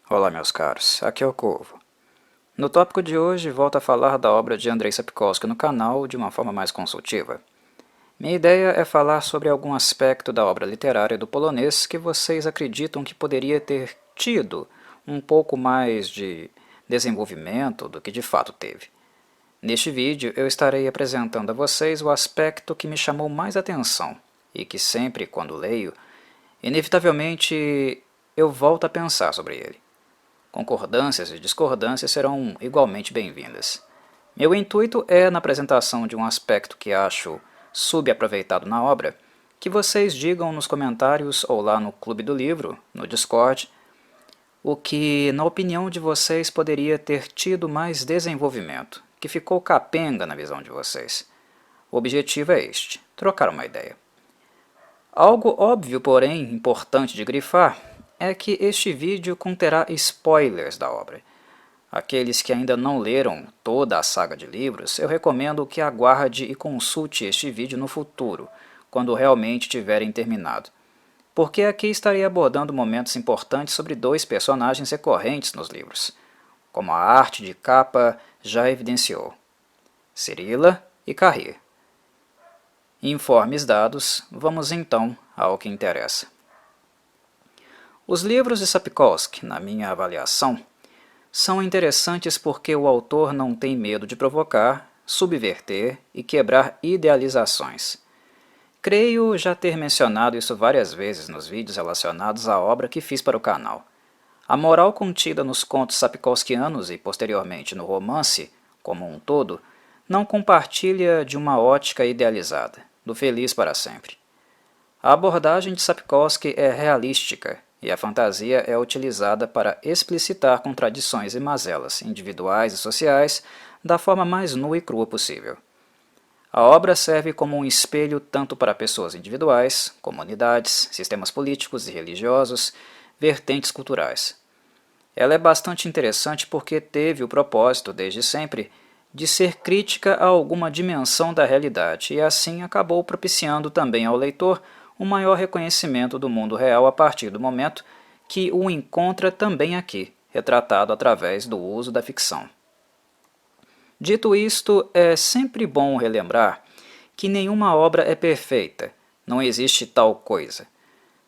Olá, meus caros, aqui é o Corvo. No tópico de hoje, volto a falar da obra de Andrzej Sapkowski no canal de uma forma mais consultiva. Minha ideia é falar sobre algum aspecto da obra literária do polonês que vocês acreditam que poderia ter tido um pouco mais de desenvolvimento do que de fato teve. Neste vídeo, eu estarei apresentando a vocês o aspecto que me chamou mais atenção e que sempre, quando leio, inevitavelmente eu volto a pensar sobre ele. Concordâncias e discordâncias serão igualmente bem-vindas. Meu intuito é, na apresentação de um aspecto que acho subaproveitado na obra, que vocês digam nos comentários ou lá no Clube do Livro, no Discord, o que, na opinião de vocês, poderia ter tido mais desenvolvimento, que ficou capenga na visão de vocês. O objetivo é este: trocar uma ideia. Algo óbvio, porém importante de grifar, é que este vídeo conterá spoilers da obra. Aqueles que ainda não leram toda a saga de livros, eu recomendo que aguarde e consulte este vídeo no futuro, quando realmente tiverem terminado, porque aqui estarei abordando momentos importantes sobre dois personagens recorrentes nos livros, como a arte de capa já evidenciou: Cirila e Cahir. Informes dados, vamos então ao que interessa. Os livros de Sapkowski, na minha avaliação, são interessantes porque o autor não tem medo de provocar, subverter e quebrar idealizações. Creio já ter mencionado isso várias vezes nos vídeos relacionados à obra que fiz para o canal. A moral contida nos contos sapkowskianos e posteriormente no romance, como um todo, não compartilha de uma ótica idealizada, do feliz para sempre. A abordagem de Sapkowski é realística, e a fantasia é utilizada para explicitar contradições e mazelas individuais e sociais da forma mais nua e crua possível. A obra serve como um espelho tanto para pessoas individuais, comunidades, sistemas políticos e religiosos, vertentes culturais. Ela é bastante interessante porque teve o propósito, desde sempre, de ser crítica a alguma dimensão da realidade e assim acabou propiciando também ao leitor um maior reconhecimento do mundo real a partir do momento que o encontra também aqui, retratado através do uso da ficção. Dito isto, é sempre bom relembrar que nenhuma obra é perfeita, não existe tal coisa.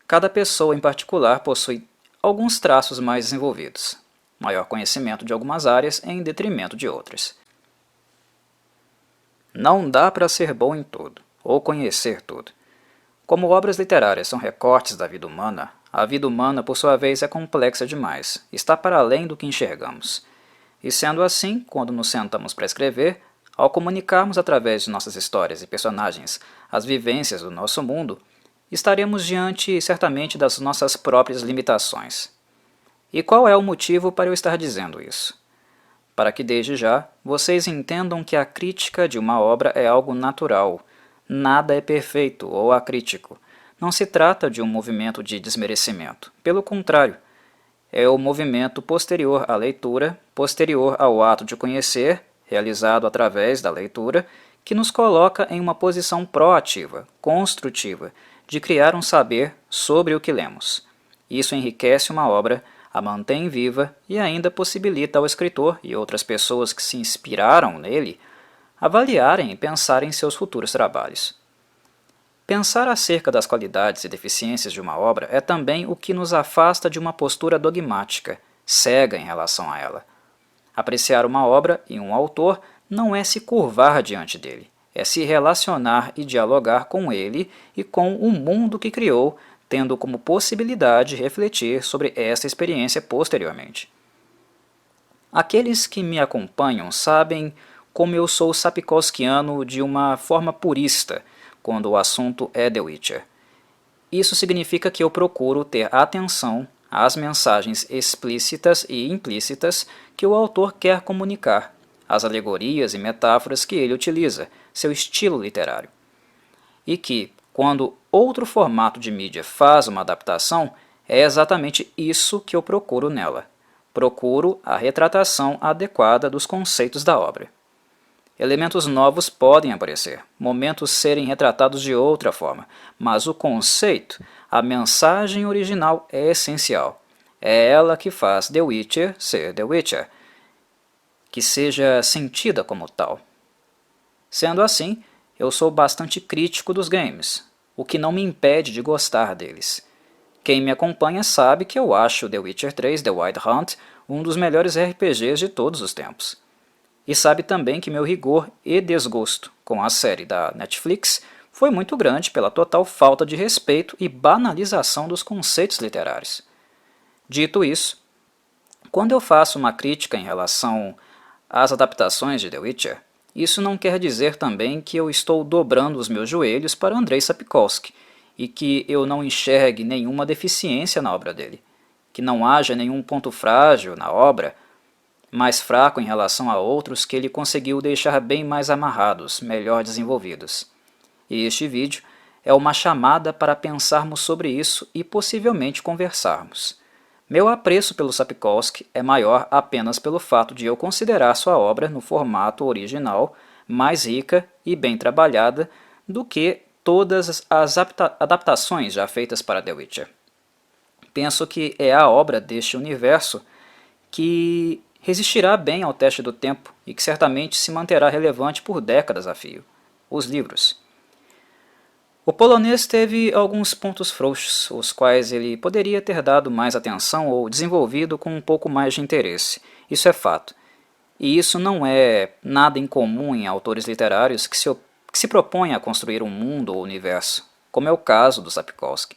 Cada pessoa em particular possui alguns traços mais desenvolvidos, maior conhecimento de algumas áreas em detrimento de outras. Não dá para ser bom em tudo, ou conhecer tudo. Como obras literárias são recortes da vida humana, a vida humana, por sua vez, é complexa demais, está para além do que enxergamos. E sendo assim, quando nos sentamos para escrever, ao comunicarmos através de nossas histórias e personagens as vivências do nosso mundo, estaremos diante, certamente, das nossas próprias limitações. E qual é o motivo para eu estar dizendo isso? Para que desde já vocês entendam que a crítica de uma obra é algo natural. Nada é perfeito ou acrítico. Não se trata de um movimento de desmerecimento. Pelo contrário, é o movimento posterior à leitura, posterior ao ato de conhecer, realizado através da leitura, que nos coloca em uma posição proativa, construtiva, de criar um saber sobre o que lemos. Isso enriquece uma obra, a mantém viva e ainda possibilita ao escritor e outras pessoas que se inspiraram nele avaliarem e pensarem em seus futuros trabalhos. Pensar acerca das qualidades e deficiências de uma obra é também o que nos afasta de uma postura dogmática, cega em relação a ela. Apreciar uma obra e um autor não é se curvar diante dele, é se relacionar e dialogar com ele e com o mundo que criou, tendo como possibilidade refletir sobre essa experiência posteriormente. Aqueles que me acompanham sabem como eu sou sapkowskiano de uma forma purista quando o assunto é The Witcher. Isso significa que eu procuro ter atenção às mensagens explícitas e implícitas que o autor quer comunicar, às alegorias e metáforas que ele utiliza, seu estilo literário. E que, quando outro formato de mídia faz uma adaptação, é exatamente isso que eu procuro nela. Procuro a retratação adequada dos conceitos da obra. Elementos novos podem aparecer, momentos serem retratados de outra forma, mas o conceito, a mensagem original é essencial. É ela que faz The Witcher ser The Witcher, que seja sentida como tal. Sendo assim, eu sou bastante crítico dos games, o que não me impede de gostar deles. Quem me acompanha sabe que eu acho The Witcher 3 The Wild Hunt um dos melhores RPGs de todos os tempos. E sabe também que meu rigor e desgosto com a série da Netflix foi muito grande pela total falta de respeito e banalização dos conceitos literários. Dito isso, quando eu faço uma crítica em relação às adaptações de The Witcher, isso não quer dizer também que eu estou dobrando os meus joelhos para Andrei Sapkowski e que eu não enxergue nenhuma deficiência na obra dele, que não haja nenhum ponto frágil na obra, mais fraco em relação a outros que ele conseguiu deixar bem mais amarrados, melhor desenvolvidos. E este vídeo é uma chamada para pensarmos sobre isso e possivelmente conversarmos. Meu apreço pelo Sapkowski é maior apenas pelo fato de eu considerar sua obra no formato original mais rica e bem trabalhada do que todas as adaptações já feitas para The Witcher. Penso que é a obra deste universo que resistirá bem ao teste do tempo e que certamente se manterá relevante por décadas a fio: os livros. O polonês teve alguns pontos frouxos, os quais ele poderia ter dado mais atenção ou desenvolvido com um pouco mais de interesse. Isso é fato. E isso não é nada incomum em autores literários que se propõem a construir um mundo ou universo, como é o caso do Sapkowski.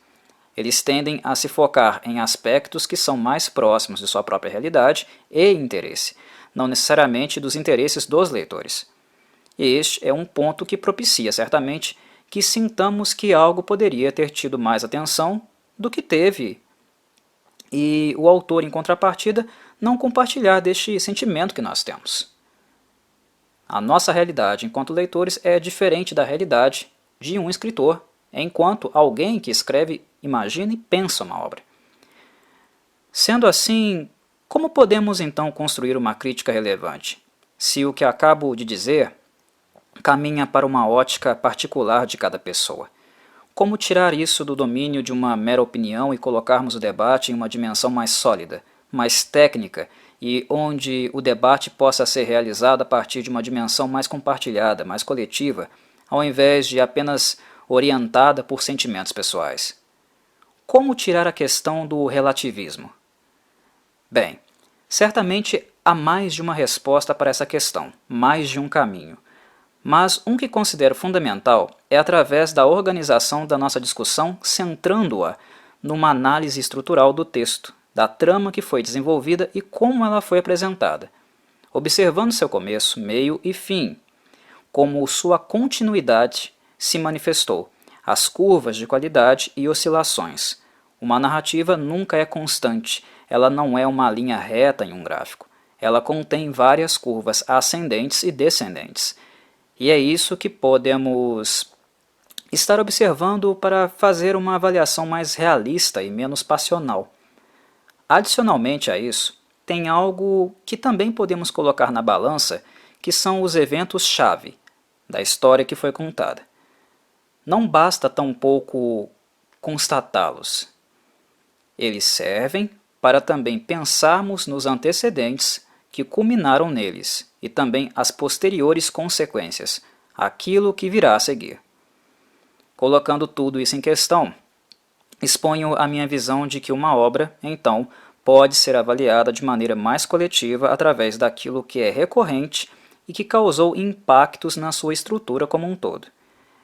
Eles tendem a se focar em aspectos que são mais próximos de sua própria realidade e interesse, não necessariamente dos interesses dos leitores. E este é um ponto que propicia, certamente, que sintamos que algo poderia ter tido mais atenção do que teve, e o autor, em contrapartida, não compartilhar deste sentimento que nós temos. A nossa realidade enquanto leitores é diferente da realidade de um escritor, enquanto alguém que escreve imagina e pensa uma obra. Sendo assim, como podemos então construir uma crítica relevante, se o que acabo de dizer caminha para uma ótica particular de cada pessoa? Como tirar isso do domínio de uma mera opinião e colocarmos o debate em uma dimensão mais sólida, mais técnica, e onde o debate possa ser realizado a partir de uma dimensão mais compartilhada, mais coletiva, ao invés de apenas orientada por sentimentos pessoais? Como tirar a questão do relativismo? Bem, certamente há mais de uma resposta para essa questão, mais de um caminho. Mas um que considero fundamental é através da organização da nossa discussão, centrando-a numa análise estrutural do texto, da trama que foi desenvolvida e como ela foi apresentada, observando seu começo, meio e fim, como sua continuidade se manifestou, as curvas de qualidade e oscilações. Uma narrativa nunca é constante, ela não é uma linha reta em um gráfico. Ela contém várias curvas ascendentes e descendentes. E é isso que podemos estar observando para fazer uma avaliação mais realista e menos passional. Adicionalmente a isso, tem algo que também podemos colocar na balança, que são os eventos-chave da história que foi contada. Não basta tampouco constatá-los. Eles servem para também pensarmos nos antecedentes que culminaram neles e também as posteriores consequências, aquilo que virá a seguir. Colocando tudo isso em questão, exponho a minha visão de que uma obra, então, pode ser avaliada de maneira mais coletiva através daquilo que é recorrente e que causou impactos na sua estrutura como um todo.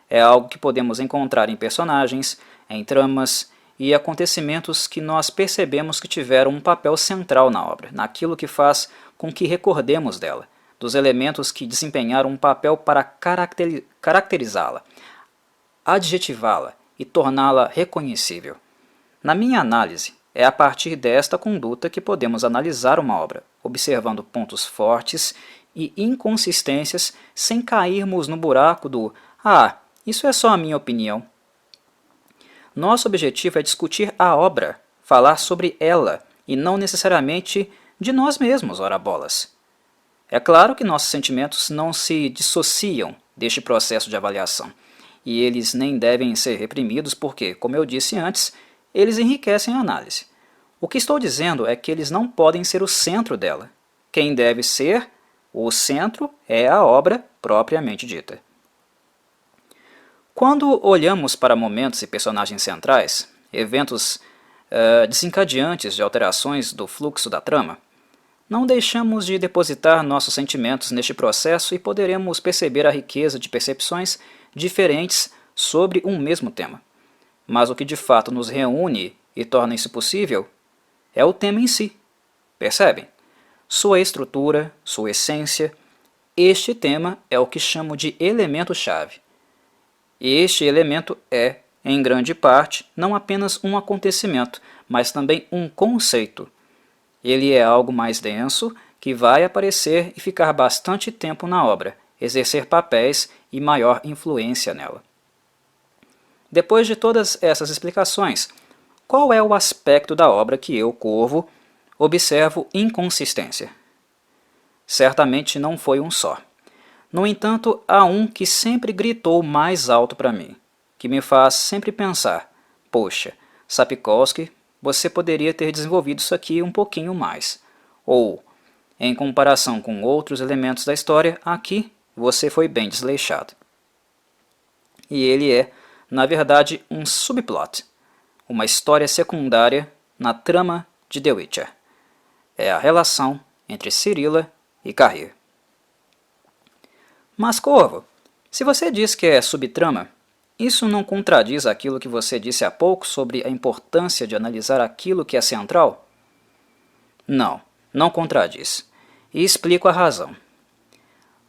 É algo que podemos encontrar em personagens, em tramas e acontecimentos que nós percebemos que tiveram um papel central na obra, naquilo que faz com que recordemos dela, dos elementos que desempenharam um papel para caracterizá-la, adjetivá-la e torná-la reconhecível. Na minha análise, é a partir desta conduta que podemos analisar uma obra, observando pontos fortes e inconsistências sem cairmos no buraco do isso é só a minha opinião. Nosso objetivo é discutir a obra, falar sobre ela, e não necessariamente de nós mesmos, ora bolas. É claro que nossos sentimentos não se dissociam deste processo de avaliação, e eles nem devem ser reprimidos porque, como eu disse antes, eles enriquecem a análise. O que estou dizendo é que eles não podem ser o centro dela. Quem deve ser o centro é a obra propriamente dita. Quando olhamos para momentos e personagens centrais, eventos desencadeantes de alterações do fluxo da trama, não deixamos de depositar nossos sentimentos neste processo e poderemos perceber a riqueza de percepções diferentes sobre um mesmo tema. Mas o que de fato nos reúne e torna isso possível é o tema em si. Percebem? Sua estrutura, sua essência. Este tema é o que chamo de elemento-chave. Este elemento é, em grande parte, não apenas um acontecimento, mas também um conceito. Ele é algo mais denso que vai aparecer e ficar bastante tempo na obra, exercer papéis e maior influência nela. Depois de todas essas explicações, qual é o aspecto da obra que eu, Corvo, observo inconsistência? Certamente não foi um só. No entanto, há um que sempre gritou mais alto para mim, que me faz sempre pensar, poxa, Sapkowski, você poderia ter desenvolvido isso aqui um pouquinho mais. Ou, em comparação com outros elementos da história, aqui você foi bem desleixado. E ele é, na verdade, um subplot, uma história secundária na trama de The Witcher. É a relação entre Cirilla e Cahir. Mas, Corvo, se você diz que é subtrama, isso não contradiz aquilo que você disse há pouco sobre a importância de analisar aquilo que é central? Não, não contradiz. E explico a razão.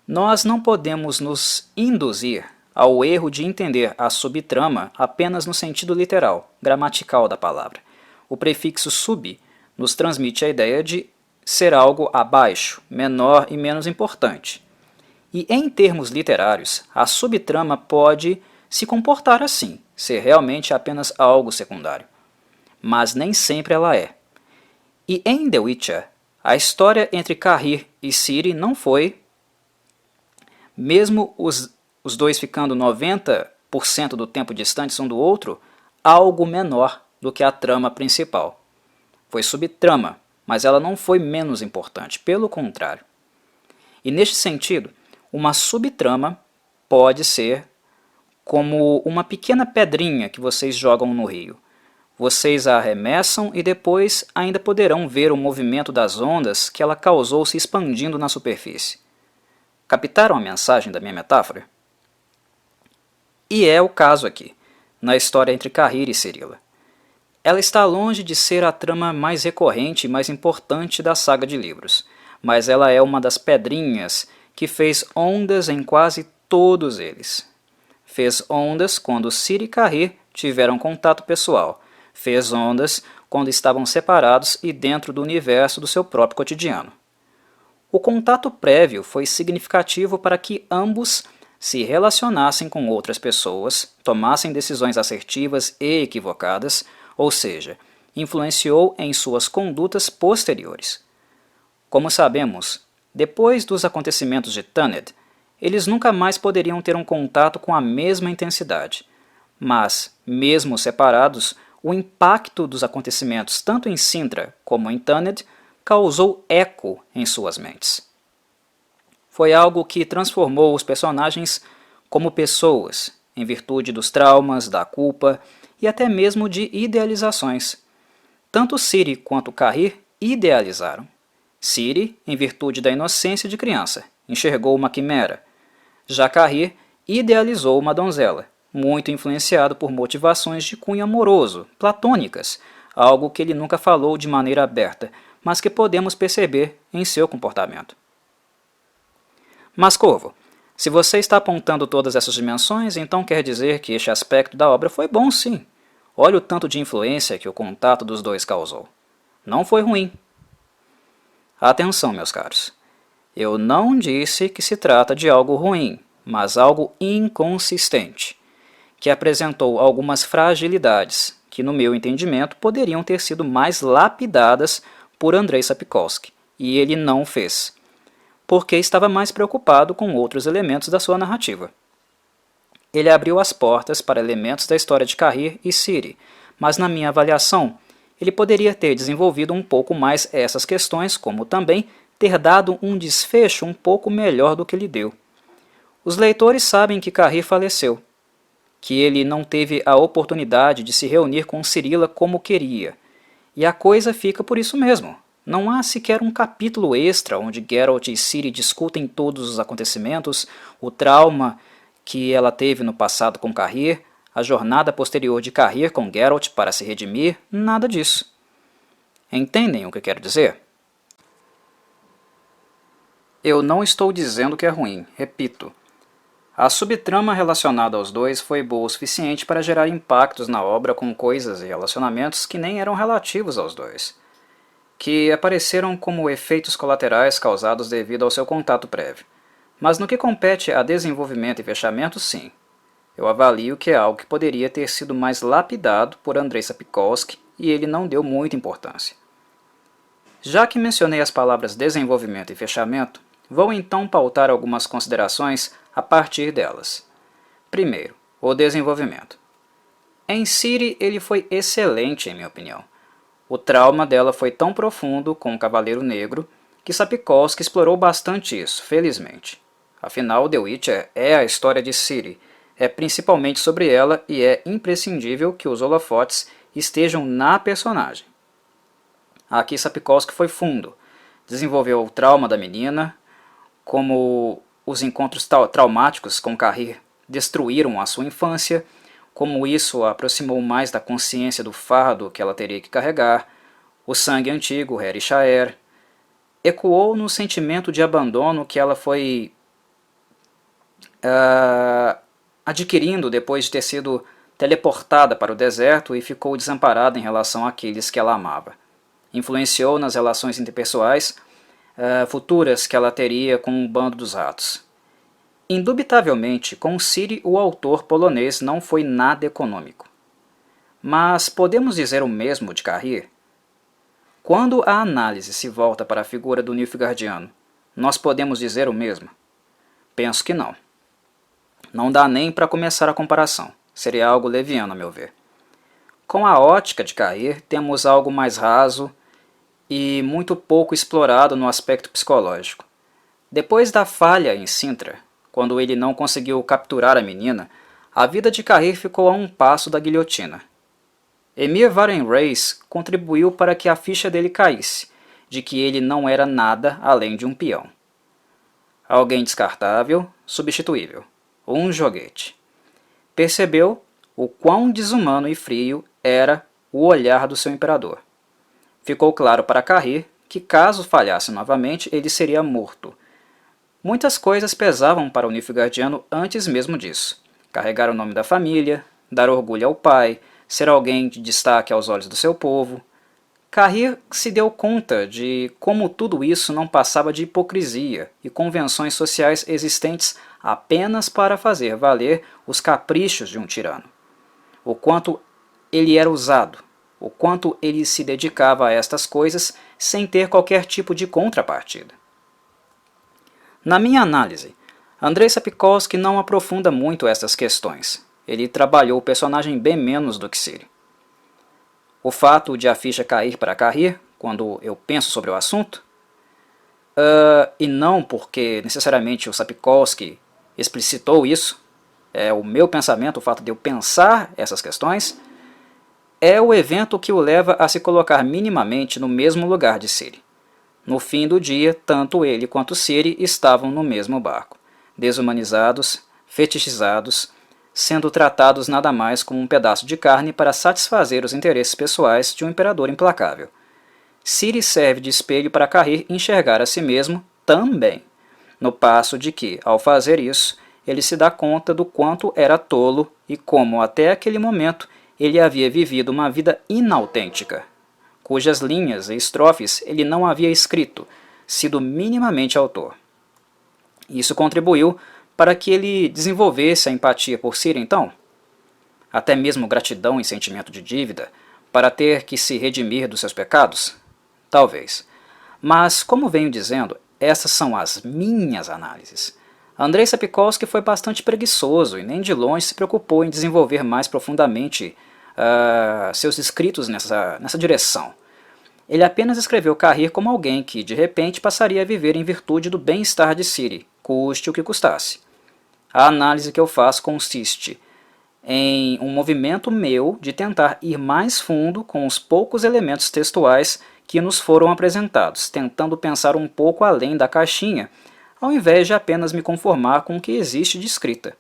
Nós não podemos nos induzir ao erro de entender a subtrama apenas no sentido literal, gramatical da palavra. O prefixo sub nos transmite a ideia de ser algo abaixo, menor e menos importante. E em termos literários, a subtrama pode se comportar assim, ser realmente apenas algo secundário. Mas nem sempre ela é. E em The Witcher, a história entre Cahir e Ciri não foi, mesmo os dois ficando 90% do tempo distantes um do outro, algo menor do que a trama principal. Foi subtrama, mas ela não foi menos importante, pelo contrário. E neste sentido, uma subtrama pode ser como uma pequena pedrinha que vocês jogam no rio. Vocês a arremessam e depois ainda poderão ver o movimento das ondas que ela causou se expandindo na superfície. Captaram a mensagem da minha metáfora? E é o caso aqui, na história entre Cahir e Cirilla. Ela está longe de ser a trama mais recorrente e mais importante da saga de livros, mas ela é uma das pedrinhas que fez ondas em quase todos eles. Fez ondas quando Ciri e Cahir tiveram contato pessoal. Fez ondas quando estavam separados e dentro do universo do seu próprio cotidiano. O contato prévio foi significativo para que ambos se relacionassem com outras pessoas, tomassem decisões assertivas e equivocadas, ou seja, influenciou em suas condutas posteriores. Como sabemos, depois dos acontecimentos de Taned, eles nunca mais poderiam ter um contato com a mesma intensidade. Mas, mesmo separados, o impacto dos acontecimentos tanto em Cintra como em Taned causou eco em suas mentes. Foi algo que transformou os personagens como pessoas, em virtude dos traumas, da culpa e até mesmo de idealizações. Tanto Ciri quanto Cahir idealizaram. Ciri, em virtude da inocência de criança, enxergou uma quimera. Já Cahir idealizou uma donzela, muito influenciado por motivações de cunho amoroso, platônicas, algo que ele nunca falou de maneira aberta, mas que podemos perceber em seu comportamento. Mas, Corvo, se você está apontando todas essas dimensões, então quer dizer que este aspecto da obra foi bom, sim. Olha o tanto de influência que o contato dos dois causou. Não foi ruim. Atenção, meus caros. Eu não disse que se trata de algo ruim, mas algo inconsistente, que apresentou algumas fragilidades que, no meu entendimento, poderiam ter sido mais lapidadas por Andrei Sapkowski, e ele não fez, porque estava mais preocupado com outros elementos da sua narrativa. Ele abriu as portas para elementos da história de Cahir e Ciri, mas na minha avaliação, ele poderia ter desenvolvido um pouco mais essas questões, como também ter dado um desfecho um pouco melhor do que lhe deu. Os leitores sabem que Carrir faleceu, que ele não teve a oportunidade de se reunir com Cirila como queria, e a coisa fica por isso mesmo. Não há sequer um capítulo extra onde Geralt e Ciri discutem todos os acontecimentos, o trauma que ela teve no passado com Carrir, a jornada posterior de Carrir com Geralt para se redimir, nada disso. Entendem o que quero dizer? Eu não estou dizendo que é ruim, repito. A subtrama relacionada aos dois foi boa o suficiente para gerar impactos na obra com coisas e relacionamentos que nem eram relativos aos dois, que apareceram como efeitos colaterais causados devido ao seu contato prévio. Mas no que compete a desenvolvimento e fechamento, sim. Eu avalio que é algo que poderia ter sido mais lapidado por Andrei Sapkowski e ele não deu muita importância. Já que mencionei as palavras desenvolvimento e fechamento, vou então pautar algumas considerações a partir delas. Primeiro, o desenvolvimento. Em Ciri, ele foi excelente, em minha opinião. O trauma dela foi tão profundo com o Cavaleiro Negro que Sapkowski explorou bastante isso, felizmente. Afinal, The Witcher é a história de Ciri, é principalmente sobre ela e é imprescindível que os holofotes estejam na personagem. Aqui Sapkowski foi fundo, desenvolveu o trauma da menina, como os encontros traumáticos com Carrir destruíram a sua infância, como isso a aproximou mais da consciência do fardo que ela teria que carregar, o sangue antigo, Herishar, ecoou no sentimento de abandono que ela foi adquirindo depois de ter sido teleportada para o deserto e ficou desamparada em relação àqueles que ela amava. Influenciou nas relações interpessoais futuras que ela teria com o bando dos ratos. Indubitavelmente, com Ciri o autor polonês não foi nada econômico. Mas podemos dizer o mesmo de Carrir? Quando a análise se volta para a figura do Nilfgaardiano, nós podemos dizer o mesmo? Penso que não. Não dá nem para começar a comparação, seria algo leviano a meu ver. Com a ótica de Carrir, temos algo mais raso e muito pouco explorado no aspecto psicológico. Depois da falha em Sintra, quando ele não conseguiu capturar a menina, a vida de Carrir ficou a um passo da guilhotina. Emir Varen Reis contribuiu para que a ficha dele caísse, de que ele não era nada além de um peão. Alguém descartável, substituível, um joguete. Percebeu o quão desumano e frio era o olhar do seu imperador. Ficou claro para Carrir que caso falhasse novamente, ele seria morto. Muitas coisas pesavam para o Nilfgaardiano antes mesmo disso. Carregar o nome da família, dar orgulho ao pai, ser alguém de destaque aos olhos do seu povo. Carrir se deu conta de como tudo isso não passava de hipocrisia e convenções sociais existentes apenas para fazer valer os caprichos de um tirano. O quanto ele era usado, o quanto ele se dedicava a estas coisas sem ter qualquer tipo de contrapartida. Na minha análise, Andrei Sapkowski não aprofunda muito estas questões. Ele trabalhou o personagem bem menos do que Ciri. O fato de a ficha cair para Carrir, quando eu penso sobre o assunto, e não porque necessariamente o Sapkowski explicitou isso, é o meu pensamento, o fato de eu pensar essas questões, é o evento que o leva a se colocar minimamente no mesmo lugar de Ciri. No fim do dia, tanto ele quanto Ciri estavam no mesmo barco, desumanizados, fetichizados, sendo tratados nada mais como um pedaço de carne para satisfazer os interesses pessoais de um imperador implacável. Ciri serve de espelho para Carrir enxergar a si mesmo também, no passo de que, ao fazer isso, ele se dá conta do quanto era tolo e como, até aquele momento, ele havia vivido uma vida inautêntica, cujas linhas e estrofes ele não havia escrito, sido minimamente autor. Isso contribuiu para que ele desenvolvesse a empatia por Ciri, então? Até mesmo gratidão e sentimento de dívida, para ter que se redimir dos seus pecados? Talvez. Mas, como venho dizendo, essas são as minhas análises. Andrei Sapkowski foi bastante preguiçoso e nem de longe se preocupou em desenvolver mais profundamente seus escritos nessa direção. Ele apenas escreveu Carrir como alguém que, de repente, passaria a viver em virtude do bem-estar de Ciri, custe o que custasse. A análise que eu faço consiste em um movimento meu de tentar ir mais fundo com os poucos elementos textuais que nos foram apresentados, tentando pensar um pouco além da caixinha, ao invés de apenas me conformar com o que existe de escrita.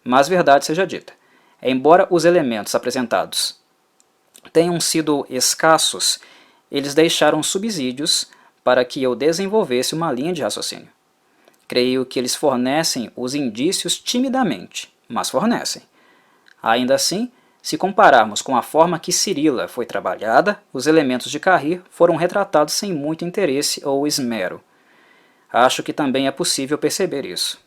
Mas verdade seja dita, embora os elementos apresentados tenham sido escassos, eles deixaram subsídios para que eu desenvolvesse uma linha de raciocínio. Creio que eles fornecem os indícios timidamente, mas fornecem. Ainda assim, se compararmos com a forma que Cirila foi trabalhada, os elementos de Carrir foram retratados sem muito interesse ou esmero. Acho que também é possível perceber isso.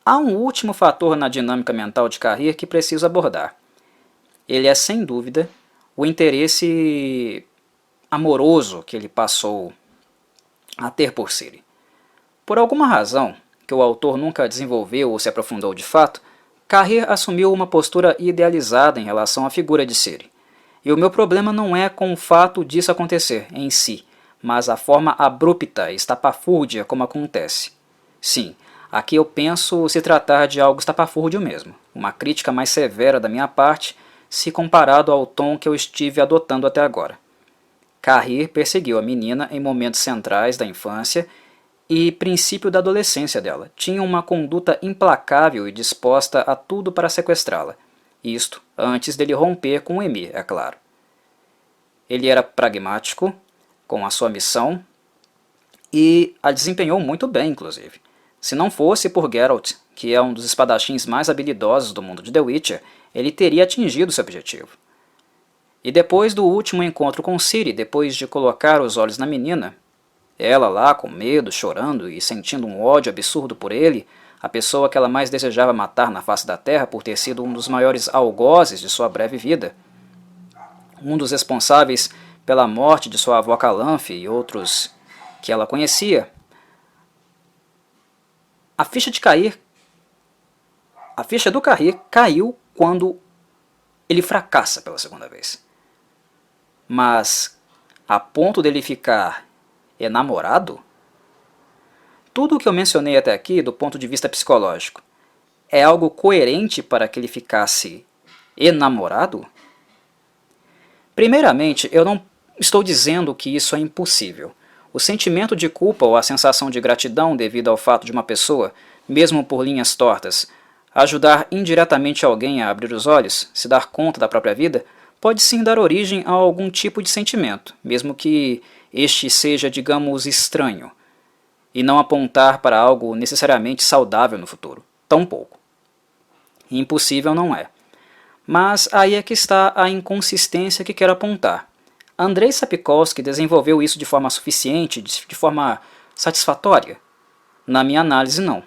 Há um último fator na dinâmica mental de Carrir que preciso abordar. Ele é, sem dúvida, o interesse amoroso que ele passou a ter por Ciri. Por alguma razão, que o autor nunca desenvolveu ou se aprofundou de fato, Carrir assumiu uma postura idealizada em relação à figura de Ciri. E o meu problema não é com o fato disso acontecer em si, mas a forma abrupta e estapafúrdia como acontece. Sim, aqui eu penso se tratar de algo estapafúrdio mesmo, uma crítica mais severa da minha parte, se comparado ao tom que eu estive adotando até agora. Carrir perseguiu a menina em momentos centrais da infância e princípio da adolescência dela. Tinha uma conduta implacável e disposta a tudo para sequestrá-la. Isto antes dele romper com Emir, é claro. Ele era pragmático com a sua missão e a desempenhou muito bem, inclusive. Se não fosse por Geralt, que é um dos espadachins mais habilidosos do mundo de The Witcher, ele teria atingido seu objetivo. E depois do último encontro com Ciri, depois de colocar os olhos na menina, ela lá com medo, chorando e sentindo um ódio absurdo por ele, a pessoa que ela mais desejava matar na face da terra por ter sido um dos maiores algozes de sua breve vida, um dos responsáveis pela morte de sua avó Calanfe e outros que ela conhecia. A ficha do Carrir caiu quando ele fracassa pela segunda vez. Mas a ponto dele ficar enamorado? Tudo o que eu mencionei até aqui do ponto de vista psicológico é algo coerente para que ele ficasse enamorado? Primeiramente, eu não estou dizendo que isso é impossível. O sentimento de culpa ou a sensação de gratidão devido ao fato de uma pessoa, mesmo por linhas tortas, ajudar indiretamente alguém a abrir os olhos, se dar conta da própria vida, pode sim dar origem a algum tipo de sentimento, mesmo que este seja, digamos, estranho, e não apontar para algo necessariamente saudável no futuro. Tampouco. Impossível não é. Mas aí é que está a inconsistência que quero apontar. Andrei Sapkowski desenvolveu isso de forma suficiente, de forma satisfatória? Na minha análise, não.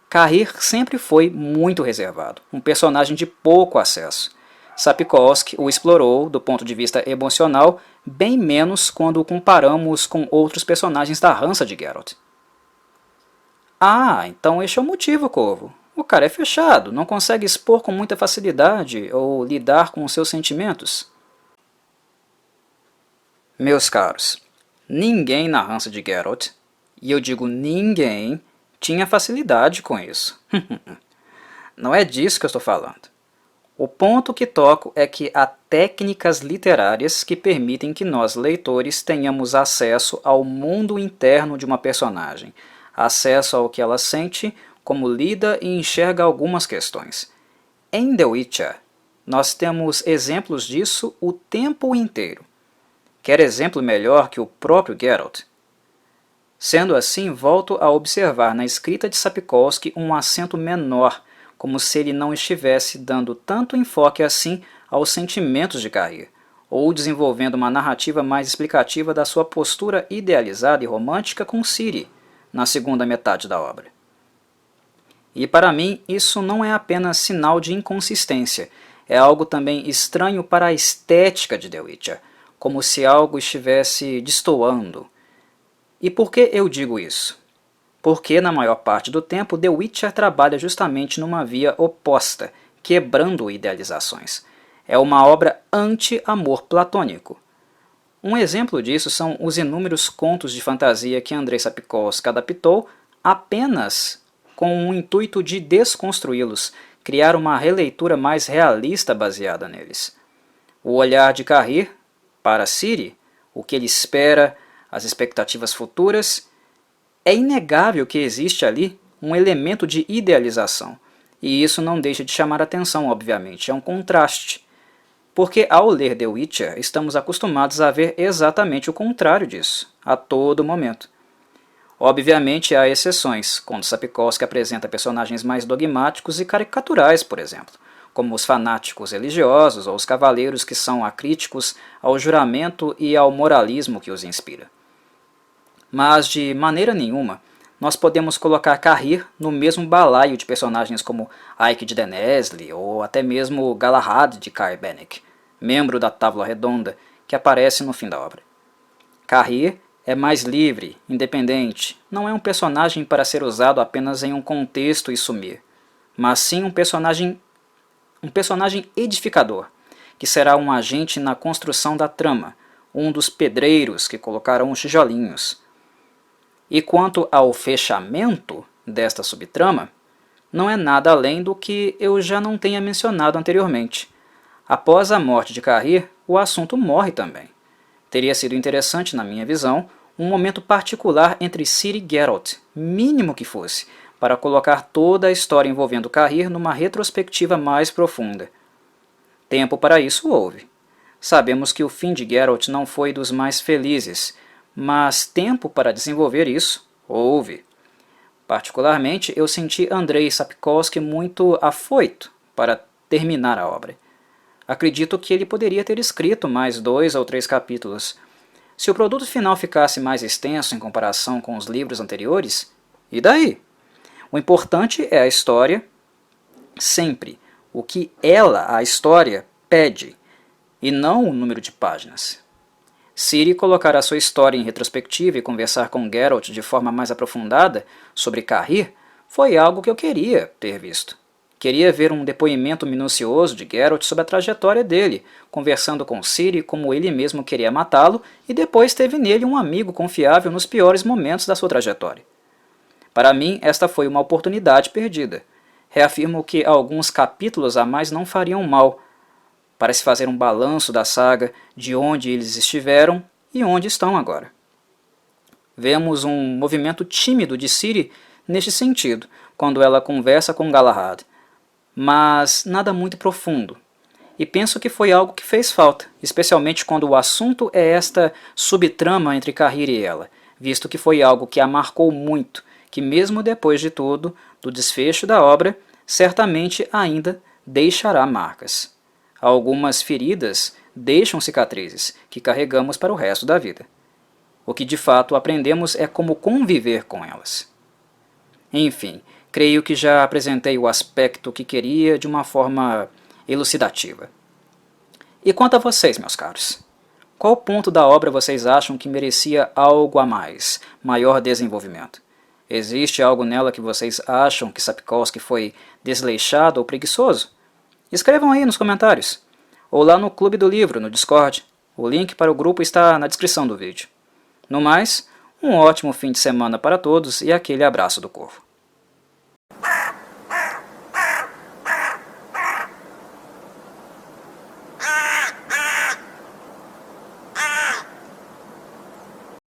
Carrir sempre foi muito reservado, um personagem de pouco acesso. Sapkowski o explorou, do ponto de vista emocional, bem menos quando o comparamos com outros personagens da rança de Geralt. Ah, então este é o motivo, Corvo. O cara é fechado, não consegue expor com muita facilidade ou lidar com os seus sentimentos. Meus caros, ninguém na rança de Geralt, e eu digo ninguém, tinha facilidade com isso. Não é disso que eu estou falando. O ponto que toco é que há técnicas literárias que permitem que nós, leitores, tenhamos acesso ao mundo interno de uma personagem, acesso ao que ela sente, como lida e enxerga algumas questões. Em The Witcher, nós temos exemplos disso o tempo inteiro. Quer exemplo melhor que o próprio Geralt? Sendo assim, volto a observar na escrita de Sapkowski um acento menor, como se ele não estivesse dando tanto enfoque assim aos sentimentos de Carrir, ou desenvolvendo uma narrativa mais explicativa da sua postura idealizada e romântica com Ciri, na segunda metade da obra. E para mim, isso não é apenas sinal de inconsistência, é algo também estranho para a estética de The Witcher, como se algo estivesse destoando. E por que eu digo isso? Porque, na maior parte do tempo, The Witcher trabalha justamente numa via oposta, quebrando idealizações. É uma obra anti-amor platônico. Um exemplo disso são os inúmeros contos de fantasia que Andrei Sapkowski adaptou apenas com o intuito de desconstruí-los, criar uma releitura mais realista baseada neles. O olhar de Carrère para Ciri, o que ele espera, as expectativas futuras, é inegável que existe ali um elemento de idealização, e isso não deixa de chamar atenção, obviamente, é um contraste. Porque ao ler The Witcher, estamos acostumados a ver exatamente o contrário disso, a todo momento. Obviamente há exceções, quando Sapkowski apresenta personagens mais dogmáticos e caricaturais, por exemplo, como os fanáticos religiosos ou os cavaleiros que são acríticos ao juramento e ao moralismo que os inspira. Mas, de maneira nenhuma, nós podemos colocar Carrère no mesmo balaio de personagens como Ike de Denethor ou até mesmo Galahad de Kai Bennick, membro da Távola Redonda, que aparece no fim da obra. Carrère é mais livre, independente, não é um personagem para ser usado apenas em um contexto e sumir, mas sim um personagem edificador, que será um agente na construção da trama, um dos pedreiros que colocarão os tijolinhos. E quanto ao fechamento desta subtrama, não é nada além do que eu já não tenha mencionado anteriormente. Após a morte de Carrère, o assunto morre também. Teria sido interessante, na minha visão, um momento particular entre Ciri e Geralt, mínimo que fosse, para colocar toda a história envolvendo Carrère numa retrospectiva mais profunda. Tempo para isso houve. Sabemos que o fim de Geralt não foi dos mais felizes, mas tempo para desenvolver isso houve. Particularmente, eu senti Andrei Sapkowski muito afoito para terminar a obra. Acredito que ele poderia ter escrito mais 2 ou 3 capítulos. Se o produto final ficasse mais extenso em comparação com os livros anteriores, e daí? O importante é a história, sempre o que ela, a história, pede, e não o número de páginas. Ciri colocar a sua história em retrospectiva e conversar com Geralt de forma mais aprofundada sobre Carrère foi algo que eu queria ter visto. Queria ver um depoimento minucioso de Geralt sobre a trajetória dele, conversando com Ciri como ele mesmo queria matá-lo e depois teve nele um amigo confiável nos piores momentos da sua trajetória. Para mim, esta foi uma oportunidade perdida. Reafirmo que alguns capítulos a mais não fariam mal, para se fazer um balanço da saga, de onde eles estiveram e onde estão agora. Vemos um movimento tímido de Ciri neste sentido, quando ela conversa com Galahad, mas nada muito profundo. E penso que foi algo que fez falta, especialmente quando o assunto é esta subtrama entre Carrère e ela, visto que foi algo que a marcou muito, que mesmo depois de tudo, do desfecho da obra, certamente ainda deixará marcas. Algumas feridas deixam cicatrizes, que carregamos para o resto da vida. O que de fato aprendemos é como conviver com elas. Enfim, creio que já apresentei o aspecto que queria de uma forma elucidativa. E quanto a vocês, meus caros? Qual ponto da obra vocês acham que merecia algo a mais, maior desenvolvimento? Existe algo nela que vocês acham que Sapkowski foi desleixado ou preguiçoso? Escrevam aí nos comentários, ou lá no Clube do Livro, no Discord. O link para o grupo está na descrição do vídeo. No mais, um ótimo fim de semana para todos e aquele abraço do Corvo.